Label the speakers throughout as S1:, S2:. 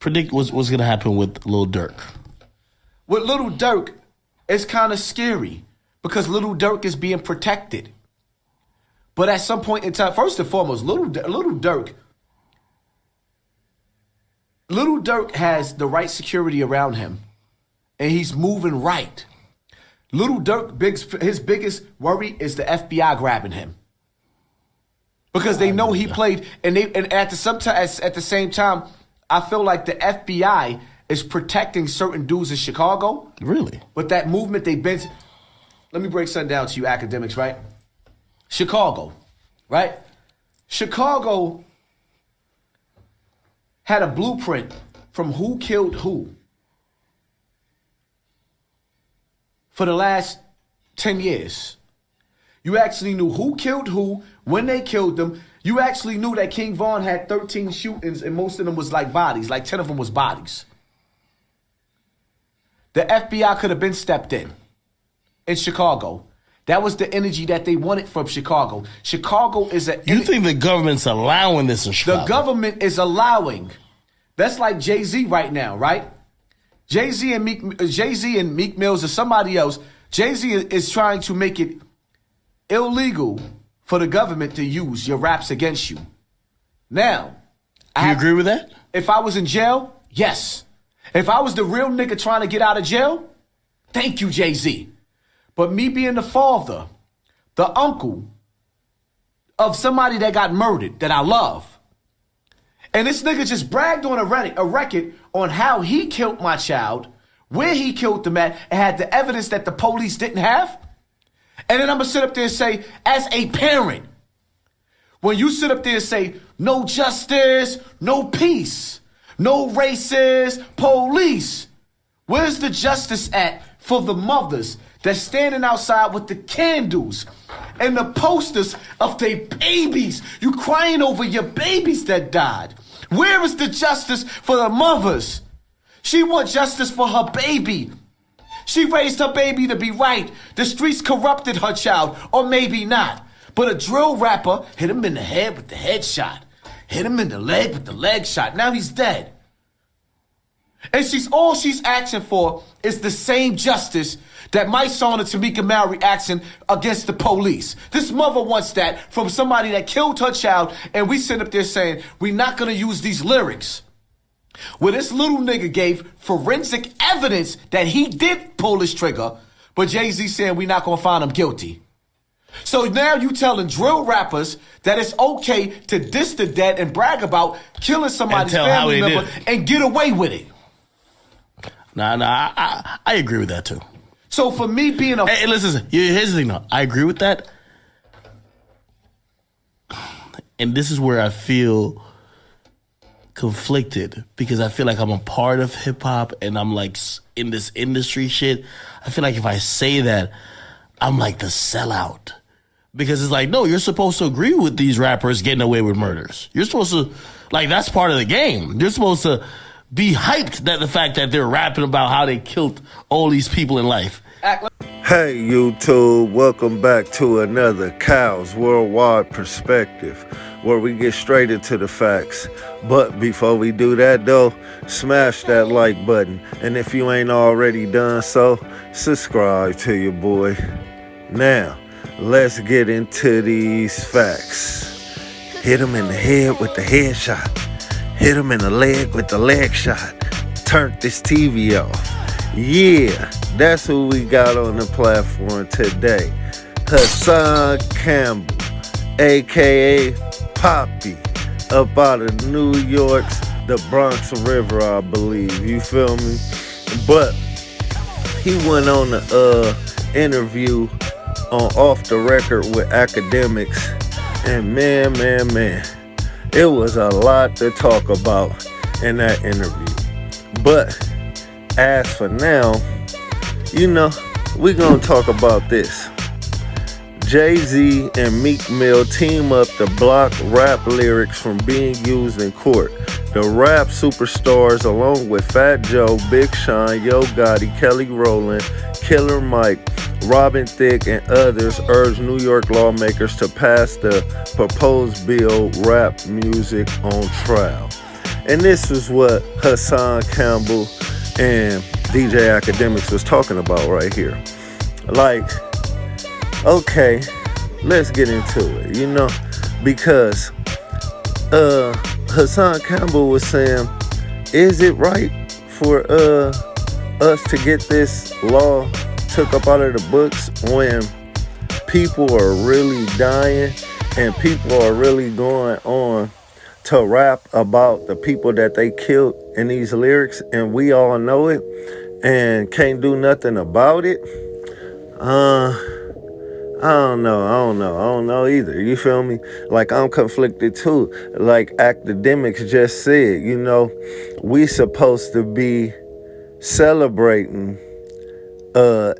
S1: predict what's going to happen with Lil Durk?
S2: With Lil Durk, it's kind of scary because Lil Durk is being protected. But at some point in time, first and foremost, Lil Durk has the right security around him, and he's moving right. Lil Durk, his biggest worry is the FBI grabbing him. Because they know he played, and at the same time, I feel like the FBI is protecting certain dudes in Chicago.
S1: Really?
S2: But that movement, they've been. Let me break something down to you, academics, right? Chicago, right? Chicago had a blueprint from who killed who for the last 10 years. You actually knew who killed who, when they killed them. You actually knew that King Von had 13 shootings and most of them was like bodies, like 10 of them was bodies. The FBI could have been stepped in Chicago. That was the energy that they wanted from Chicago. Chicago is a...
S1: You think the government's allowing this in Chicago?
S2: The government is allowing. That's like Jay-Z right now, right? Jayz and Meek Mills or somebody else. Jay-Z is trying to make it illegal for the government to use your raps against you. Now,
S1: do you agree with that?
S2: If I was in jail, yes. If I was the real nigga trying to get out of jail, thank you, Jay-Z. But me being the father, the uncle of somebody that got murdered that I love, and this nigga just bragged on a record on how he killed my child, where he killed them at, and had the evidence that the police didn't have. And then I'm going to sit up there and say, as a parent, when you sit up there and say, no justice, no peace, no racist police, where's the justice at for the mothers that's standing outside with the candles and the posters of their babies? You crying over your babies that died. Where is the justice for the mothers? She wants justice for her baby. She raised her baby to be right. The streets corrupted her child, or maybe not. But a drill rapper hit him in the head with the headshot. Hit him in the leg with the leg shot. Now he's dead. And all she's asking for is the same justice that my son and Tamika Mallory asking against the police. This mother wants that from somebody that killed her child, and we sit up there saying, we're not going to use these lyrics. Well, this little nigga gave forensic evidence that he did pull his trigger, but Jay-Z saying we're not going to find him guilty. So now you telling drill rappers that it's okay to diss the dead and brag about killing somebody's family member and get away with it.
S1: I agree with that too.
S2: So for me being a...
S1: Hey, listen, here's the thing though. I agree with that. And this is where I feel conflicted because I feel like I'm a part of hip hop and I'm like in this industry shit. I feel like if I say that, I'm like the sellout. Because it's like, no, you're supposed to agree with these rappers getting away with murders. You're supposed to, like, that's part of the game. You're supposed to be hyped that the fact that they're rapping about how they killed all these people in life.
S3: Hey YouTube, welcome back to another Kyle's Worldwide Perspective, where we get straight into the facts. But before we do that though, smash that like button. And if you ain't already done so, subscribe to your boy. Now, let's get into these facts. Hit him in the head with the headshot. Hit him in the leg with the leg shot. Turn this TV off. Yeah, that's who we got on the platform today. Hassan Campbell, a.k.a. Poppy, up out of New York's the Bronx River, I believe. You feel me? But he went on the interview on Off the Record with AKADEMIKS, and man, it was a lot to talk about in that interview. But as for now, we're gonna talk about this. Jay-Z and Meek Mill team up to block rap lyrics from being used in court. The rap superstars, along with Fat Joe, Big Sean, Yo Gotti, Kelly Rowland, Killer Mike, Robin Thicke, and others urge New York lawmakers to pass the proposed bill, Rap Music on Trial. And this is what Hassan, Campbell, and DJ AKADEMIKS was talking about right here. Like, okay, let's get into it, you know, because Hassan Campbell was saying, is it right for us to get this law took up out of the books when people are really dying and people are really going on to rap about the people that they killed in these lyrics, and we all know it and can't do nothing about it? I don't know either. You feel me? Like, I'm conflicted too. Like AKADEMIKS just said, you know, we supposed to be celebrating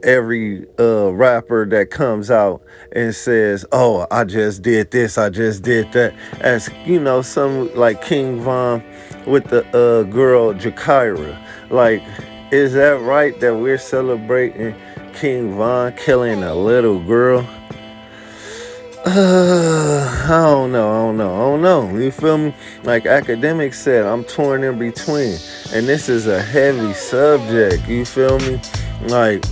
S3: every rapper that comes out and says, oh, I just did this, I just did that. As, you know, some like King Von with the girl Jakira. Like, is that right that we're celebrating King Von killing a little girl? I don't know. You feel me? Like AKADEMIKS said, I'm torn in between. And this is a heavy subject. You feel me? Like,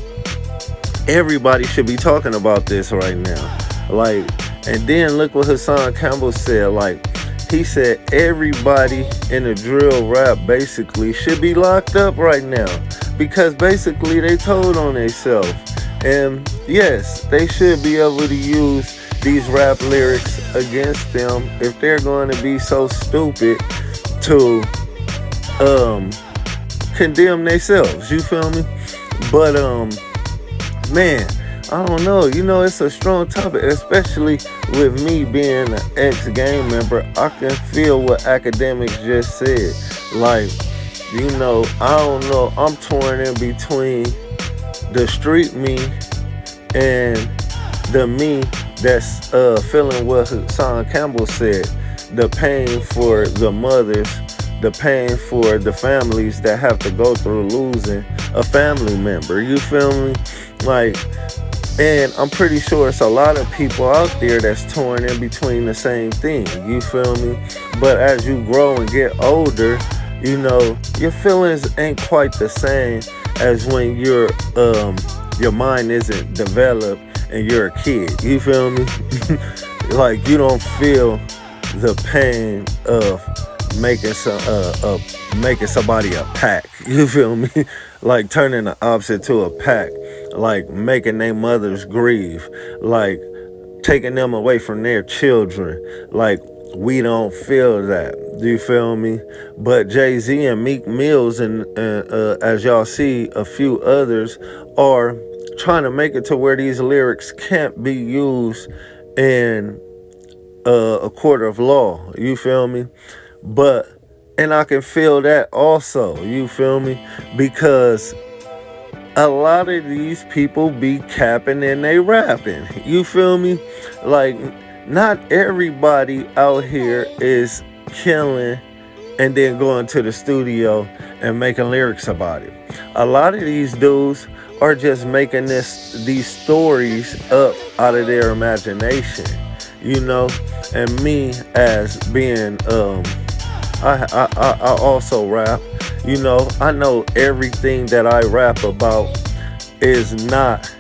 S3: everybody should be talking about this right now. Like, and then look what Hassan Campbell said. Like, he said everybody in the drill rap basically should be locked up right now. Because basically they told on themselves. And yes, they should be able to use these rap lyrics against them if they're going to be so stupid to condemn themselves. You feel me? But man, I don't know. You know, it's a strong topic, especially with me being an ex-gang member. I can feel what AKADEMIKS just said. Like, you know, I don't know. I'm torn in between the street me and the me that's feeling what Hassan Campbell said. The pain for the mothers, the pain for the families that have to go through losing a family member. You feel me? Like, and I'm pretty sure it's a lot of people out there that's torn in between the same thing. You feel me? But as you grow and get older, you know, your feelings ain't quite the same as when your mind isn't developed and you're a kid. You feel me? Like, you don't feel the pain of making somebody a pack. You feel me? Like turning the opposite to a pack. Like making their mothers grieve. Like taking them away from their children. Like, we don't feel that. Do you feel me? But Jayz and Meek Mills and as y'all see, a few others are trying to make it to where these lyrics can't be used in a court of law. You feel me? But, and I can feel that also. You feel me? Because a lot of these people be capping and they rapping. You feel me? Like, not everybody out here is killing and then going to the studio and making lyrics about it. A lot of these dudes are just making these stories up out of their imagination, you know. And me, as being I also rap, you know. I know everything that I rap about is not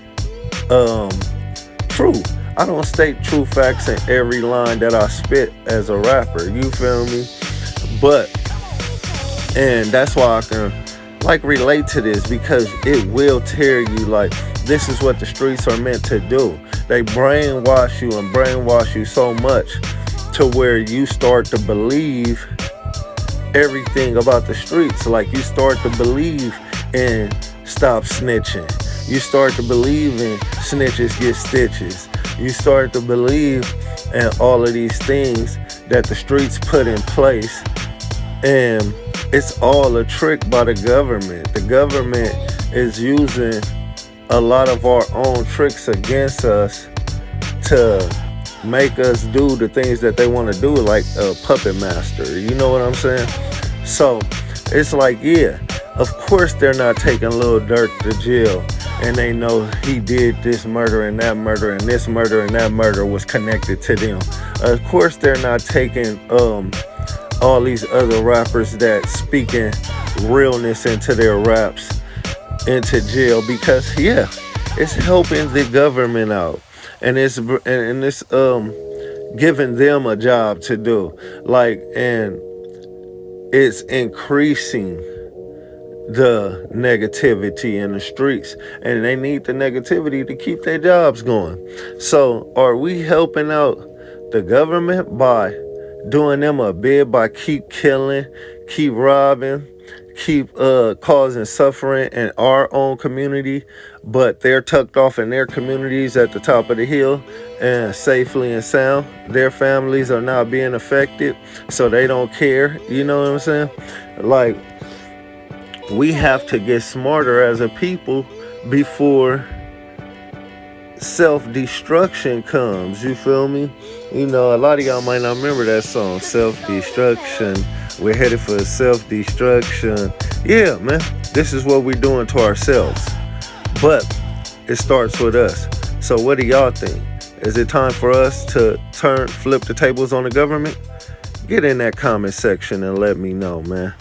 S3: true. I don't state true facts in every line that I spit as a rapper. You feel me? But, and that's why I can like relate to this, because it will tear you. Like, this is what the streets are meant to do. They brainwash you and brainwash you so much to where you start to believe everything about the streets. Like, you start to believe in stop snitching. You start to believe in snitches get stitches. You start to believe in all of these things that the streets put in place. And it's all a trick by the government. The government is using a lot of our own tricks against us to make us do the things that they want to do, like a puppet master. You know what I'm saying? So it's like, yeah, of course they're not taking Lil Durk to jail and they know he did this murder and that murder and this murder and that murder was connected to them. Of course they're not taking all these other rappers that speaking realness into their raps into jail, because yeah, it's helping the government out, and it's giving them a job to do, like, and it's increasing the negativity in the streets, and they need the negativity to keep their jobs going. So are we helping out the government by doing them a bid, by keep killing, keep robbing, keep causing suffering in our own community, but they're tucked off in their communities at the top of the hill and safely and sound? Their families are not being affected, so they don't care. You know what I'm saying? Like, we have to get smarter as a people before self-destruction comes. You feel me? You know, a lot of y'all might not remember that song, Self-Destruction. We're headed for self-destruction. Yeah, man, this is what we're doing to ourselves. But it starts with us. So what do y'all think? Is it time for us to flip the tables on the government? Get in that comment section and let me know, man.